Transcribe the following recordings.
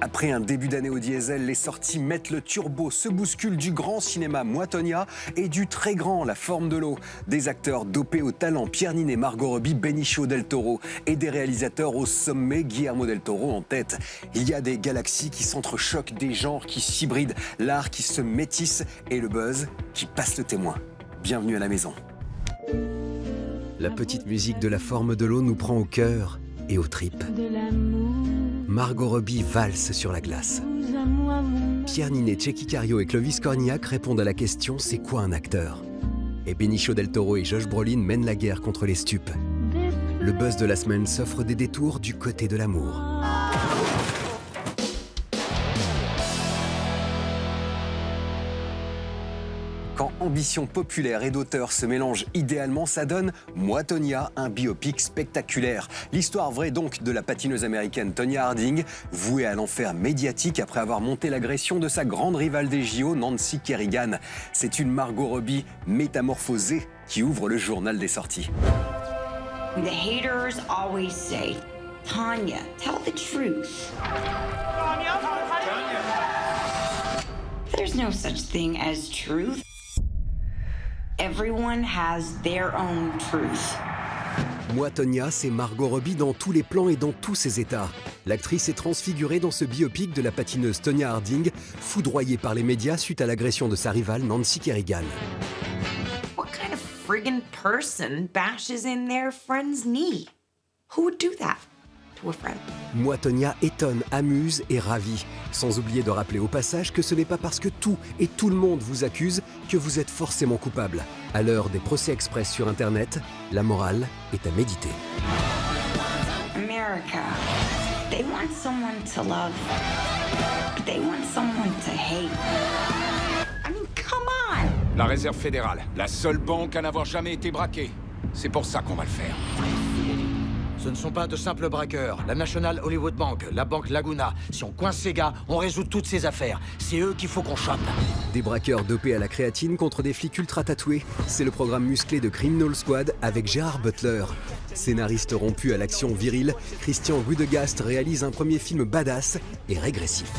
Après un début d'année au diesel, les sorties mettent le turbo, se bousculent du grand cinéma Moi-Tonia et du très grand La Forme de l'eau. Des acteurs dopés au talent, Pierre Niney, Margot Robbie, Benicio del Toro, et des réalisateurs au sommet, Guillermo del Toro en tête. Il y a des galaxies qui s'entrechoquent, des genres qui s'hybrident, l'art qui se métisse et le buzz qui passe le témoin. Bienvenue à la maison. La petite musique de La Forme de l'eau nous prend au cœur et aux tripes. Margot Robbie valse sur la glace. Pierre Niney, Tchéky Karyo et Clovis Cornillac répondent à la question « C'est quoi un acteur ?» Et Benicio del Toro et Josh Brolin mènent la guerre contre les stupes. Le buzz de la semaine s'offre des détours du côté de l'amour. Quand ambition populaire et d'auteur se mélangent idéalement, ça donne Moi-Tonia, un biopic spectaculaire. L'histoire vraie donc de la patineuse américaine Tonya Harding, vouée à l'enfer médiatique après avoir monté l'agression de sa grande rivale des JO, Nancy Kerrigan. C'est une Margot Robbie métamorphosée qui ouvre le journal des sorties. The haters always say, Tonya, tell the truth. There's no such thing as truth. Everyone has their own truth. Moi-Tonia, c'est Margot Robbie dans tous les plans et dans tous ses états. L'actrice est transfigurée dans ce biopic de la patineuse Tonya Harding, foudroyée par les médias suite à l'agression de sa rivale Nancy Kerrigan. What kind of friggin' person bashes in their friend's knee? Who would do that to a friend? Moi-Tonia étonne, amuse et ravit, sans oublier de rappeler au passage que ce n'est pas parce que tout et tout le monde vous accuse que vous êtes forcément coupable. À l'heure des procès express sur Internet, la morale est à méditer. America, they want someone to love, but they want someone to hate. I mean, come on! La Réserve fédérale, la seule banque à n'avoir jamais été braquée. C'est pour ça qu'on va le faire. Ce ne sont pas de simples braqueurs. La National Hollywood Bank, la banque Laguna. Si on coince ces gars, on résout toutes ces affaires. C'est eux qu'il faut qu'on chope. Des braqueurs dopés à la créatine contre des flics ultra tatoués. C'est le programme musclé de Criminal Squad avec Gerard Butler. Scénariste rompu à l'action virile, Christian Rudegast réalise un premier film badass et régressif.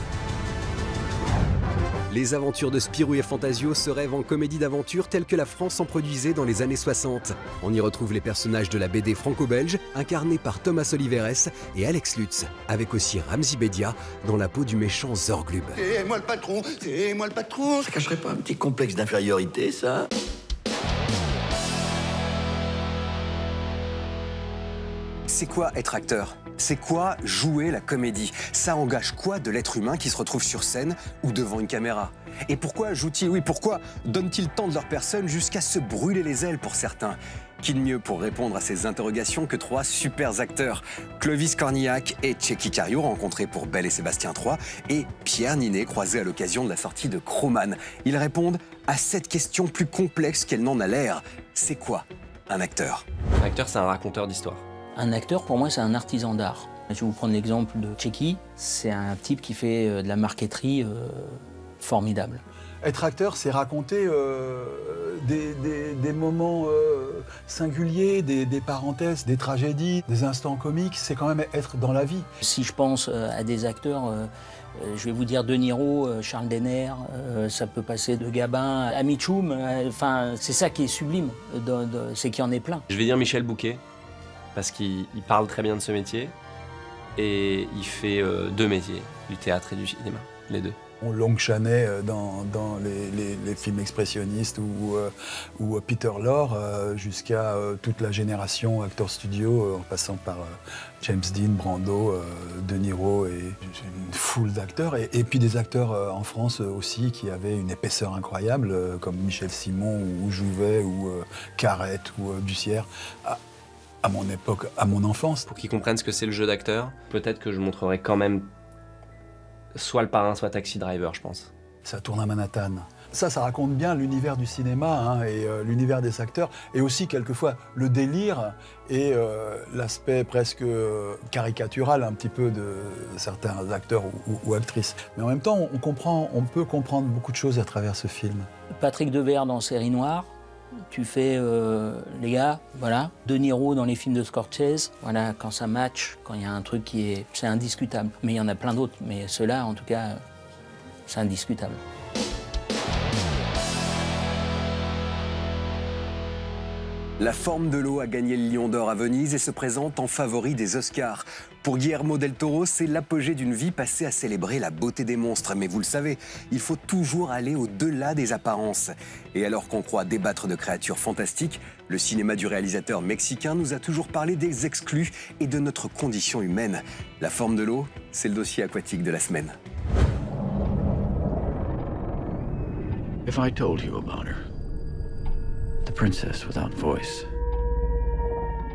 Les aventures de Spirou et Fantasio se rêvent en comédie d'aventure telle que la France en produisait dans les années 60. On y retrouve les personnages de la BD franco-belge, incarnés par Thomas Oliveres et Alex Lutz, avec aussi Ramzi Bedia dans la peau du méchant Zorglub. C'est moi le patron, c'est moi le patron. Ça cacherait pas un petit complexe d'infériorité, ça? C'est quoi être acteur? C'est quoi jouer la comédie? Ça engage quoi de l'être humain qui se retrouve sur scène ou devant une caméra? Et pourquoi jouent-ils? Oui, pourquoi donnent-ils tant de leur personne jusqu'à se brûler les ailes pour certains? Qui de mieux pour répondre à ces interrogations que trois super acteurs? Clovis Cornillac et Tchéky Karyo, rencontrés pour Belle et Sébastien 3, et Pierre Niney, croisé à l'occasion de la sortie de Crowman. Ils répondent à cette question plus complexe qu'elle n'en a l'air. C'est quoi un acteur? Un acteur, c'est un raconteur d'histoire. Un acteur, pour moi, c'est un artisan d'art. Je vais vous prendre l'exemple de Tchéky. C'est un type qui fait de la marqueterie formidable. Être acteur, c'est raconter des moments singuliers, des parenthèses, des tragédies, des instants comiques. C'est quand même être dans la vie. Si je pense à des acteurs, je vais vous dire De Niro, Charles Denner, ça peut passer de Gabin à Mitchum. Enfin, c'est ça qui est sublime, c'est qu'il y en ait plein. Je vais dire Michel Bouquet, parce qu'il parle très bien de ce métier et il fait deux métiers, du théâtre et du cinéma, les deux. On Longchamp dans les films expressionnistes ou Peter Lorre jusqu'à toute la génération acteurs studio en passant par James Dean, Brando, De Niro et une foule d'acteurs et puis des acteurs en France aussi qui avaient une épaisseur incroyable comme Michel Simon ou Jouvet ou Carrette ou Bussière. À mon époque, à mon enfance. Pour qu'ils comprennent ce que c'est le jeu d'acteur, peut-être que je montrerai quand même soit Le Parrain, soit Taxi Driver, je pense. Ça tourne à Manhattan. Ça raconte bien l'univers du cinéma et l'univers des acteurs, et aussi quelquefois le délire et l'aspect presque caricatural un petit peu de certains acteurs ou actrices. Mais en même temps, on peut comprendre beaucoup de choses à travers ce film. Patrick Devers dans Série Noire, tu fais les gars, voilà. De Niro dans les films de Scorsese, voilà, quand ça match, quand il y a un truc qui est... C'est indiscutable. Mais il y en a plein d'autres, mais ceux-là, en tout cas, c'est indiscutable. La forme de l'eau a gagné le Lion d'Or à Venise et se présente en favori des Oscars. Pour Guillermo del Toro, c'est l'apogée d'une vie passée à célébrer la beauté des monstres. Mais vous le savez, il faut toujours aller au-delà des apparences. Et alors qu'on croit débattre de créatures fantastiques, le cinéma du réalisateur mexicain nous a toujours parlé des exclus et de notre condition humaine. La forme de l'eau, c'est le dossier aquatique de la semaine. If I told you about her, the princess without voice,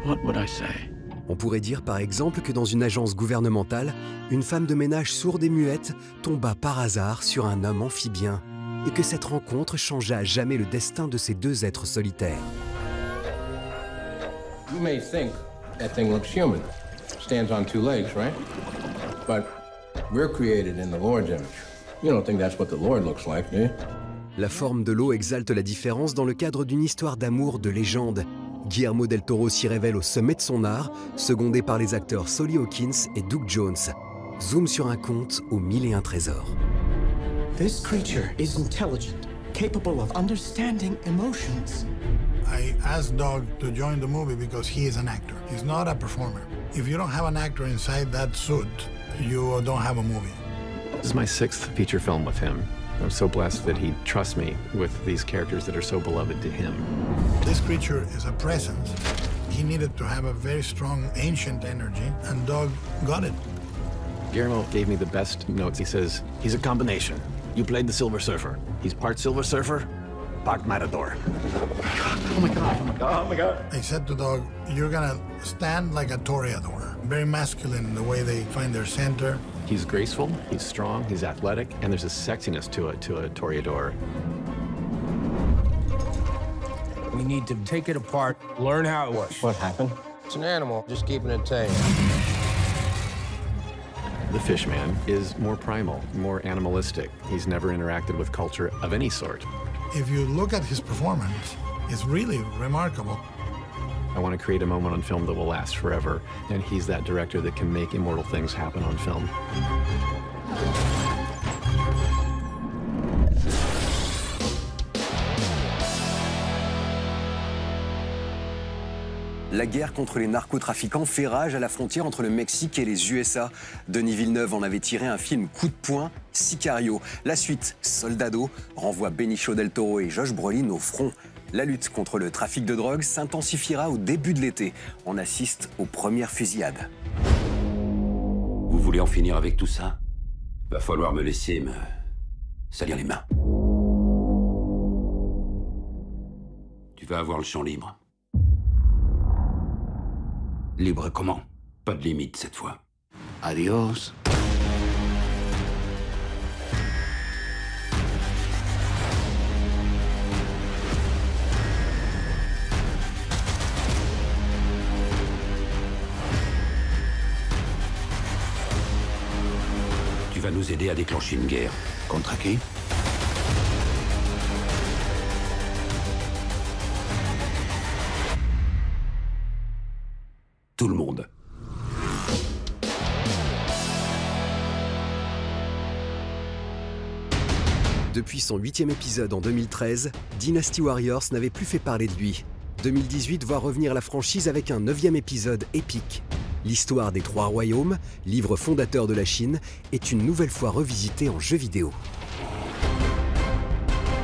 what would I say? On pourrait dire par exemple que dans une agence gouvernementale, une femme de ménage sourde et muette tomba par hasard sur un homme amphibien et que cette rencontre changea à jamais le destin de ces deux êtres solitaires. You may think that thing looks human. Stands on two legs, right? But we're created in the Lord's image. You don't think that's what the Lord looks like, do you? La forme de l'eau exalte la différence dans le cadre d'une histoire d'amour de légende. Guillermo del Toro s'y révèle au sommet de son art, secondé par les acteurs Solly Hawkins et Doug Jones. Zoom sur un conte aux 1001 trésors. This creature is intelligent, capable of understanding emotions. I asked Doug to join the movie because he is an actor. He's not a performer. If you don't have an actor inside that suit, you don't have a movie. This is my 6th feature film with him. I'm so blessed that he trusts me with these characters that are so beloved to him. This creature is a presence. He needed to have a very strong ancient energy, and Doug got it. Guillermo gave me the best notes. He says, he's a combination. You played the Silver Surfer. He's part Silver Surfer, part Matador. Oh my God, oh my God, oh my God. I said to Doug, you're gonna stand like a toreador. Very masculine in the way they find their center. He's graceful, he's strong, he's athletic, and there's a sexiness to a toreador. We need to take it apart, learn how it works. What happened? It's an animal, just keeping it tame. The Fishman is more primal, more animalistic. He's never interacted with culture of any sort. If you look at his performance, it's really remarkable. I want to create a moment on film that will last forever, and he's that director that can make immortal things happen on film. La guerre contre les narcotrafiquants fait rage à la frontière entre le Mexique et les USA. Denis Villeneuve en avait tiré un film coup de poing, Sicario. La suite, Soldado, renvoie Benicio del Toro et Josh Brolin au front. La lutte contre le trafic de drogue s'intensifiera au début de l'été. On assiste aux premières fusillades. Vous voulez en finir avec tout ça? Va falloir me laisser me salir les mains. Tu vas avoir le champ libre. Libre comment? Pas de limite cette fois. Adios. Tu vas nous aider à déclencher une guerre. Contre qui? Tout le monde. Depuis son 8e épisode en 2013, Dynasty Warriors n'avait plus fait parler de lui. 2018 voit revenir la franchise avec un 9e épisode épique. L'histoire des 3 royaumes, livre fondateur de la Chine, est une nouvelle fois revisitée en jeu vidéo.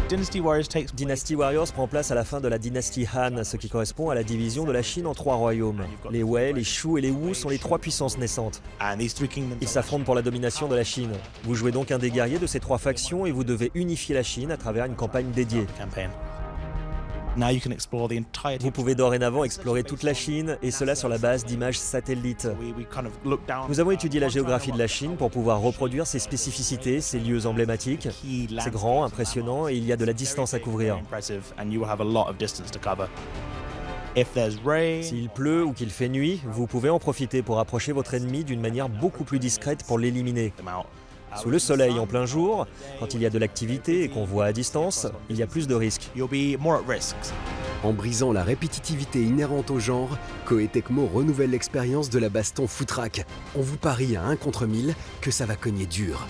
Dynasty Warriors prend place à la fin de la dynastie Han, ce qui correspond à la division de la Chine en 3 royaumes. Les Wei, les Shu et les Wu sont les 3 puissances naissantes. Ils s'affrontent pour la domination de la Chine. Vous jouez donc un des guerriers de ces 3 factions et vous devez unifier la Chine à travers une campagne dédiée. Vous pouvez dorénavant explorer toute la Chine, et cela sur la base d'images satellites. Nous avons étudié la géographie de la Chine pour pouvoir reproduire ses spécificités, ses lieux emblématiques. C'est grand, impressionnant, et il y a de la distance à couvrir. S'il pleut ou qu'il fait nuit, vous pouvez en profiter pour approcher votre ennemi d'une manière beaucoup plus discrète pour l'éliminer. Sous le soleil en plein jour, quand il y a de l'activité et qu'on voit à distance, il y a plus de risques. En brisant la répétitivité inhérente au genre, Koei Tecmo renouvelle l'expérience de la baston foutraque. On vous parie à 1 contre 1000 que ça va cogner dur.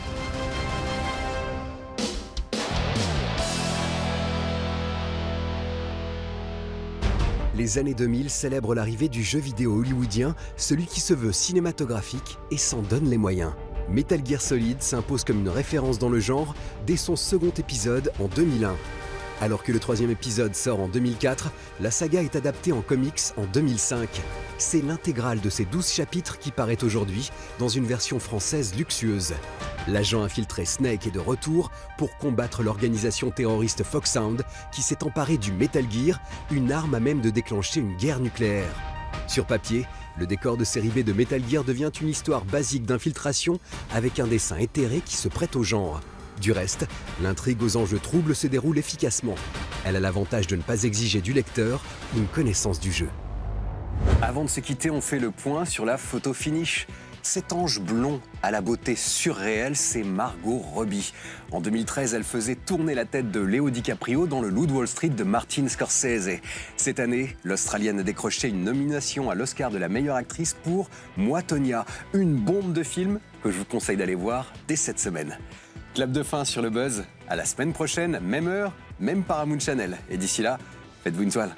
Les années 2000 célèbrent l'arrivée du jeu vidéo hollywoodien, celui qui se veut cinématographique et s'en donne les moyens. Metal Gear Solid s'impose comme une référence dans le genre dès son second épisode en 2001. Alors que le 3e épisode sort en 2004, la saga est adaptée en comics en 2005. C'est l'intégrale de ces 12 chapitres qui paraît aujourd'hui dans une version française luxueuse. L'agent infiltré Snake est de retour pour combattre l'organisation terroriste Foxhound qui s'est emparée du Metal Gear, une arme à même de déclencher une guerre nucléaire. Sur papier, le décor de série B de Metal Gear devient une histoire basique d'infiltration avec un dessin éthéré qui se prête au genre. Du reste, l'intrigue aux enjeux troubles se déroule efficacement. Elle a l'avantage de ne pas exiger du lecteur une connaissance du jeu. Avant de se quitter, on fait le point sur la photo finish. Cet ange blond à la beauté surréelle, c'est Margot Robbie. En 2013, elle faisait tourner la tête de Leo DiCaprio dans Le Loup de Wall Street de Martin Scorsese. Cette année, l'Australienne a décroché une nomination à l'Oscar de la meilleure actrice pour Moi, Tonya, une bombe de film que je vous conseille d'aller voir dès cette semaine. Clap de fin sur le buzz. À la semaine prochaine, même heure, même Paramount Channel. Et d'ici là, faites-vous une toile.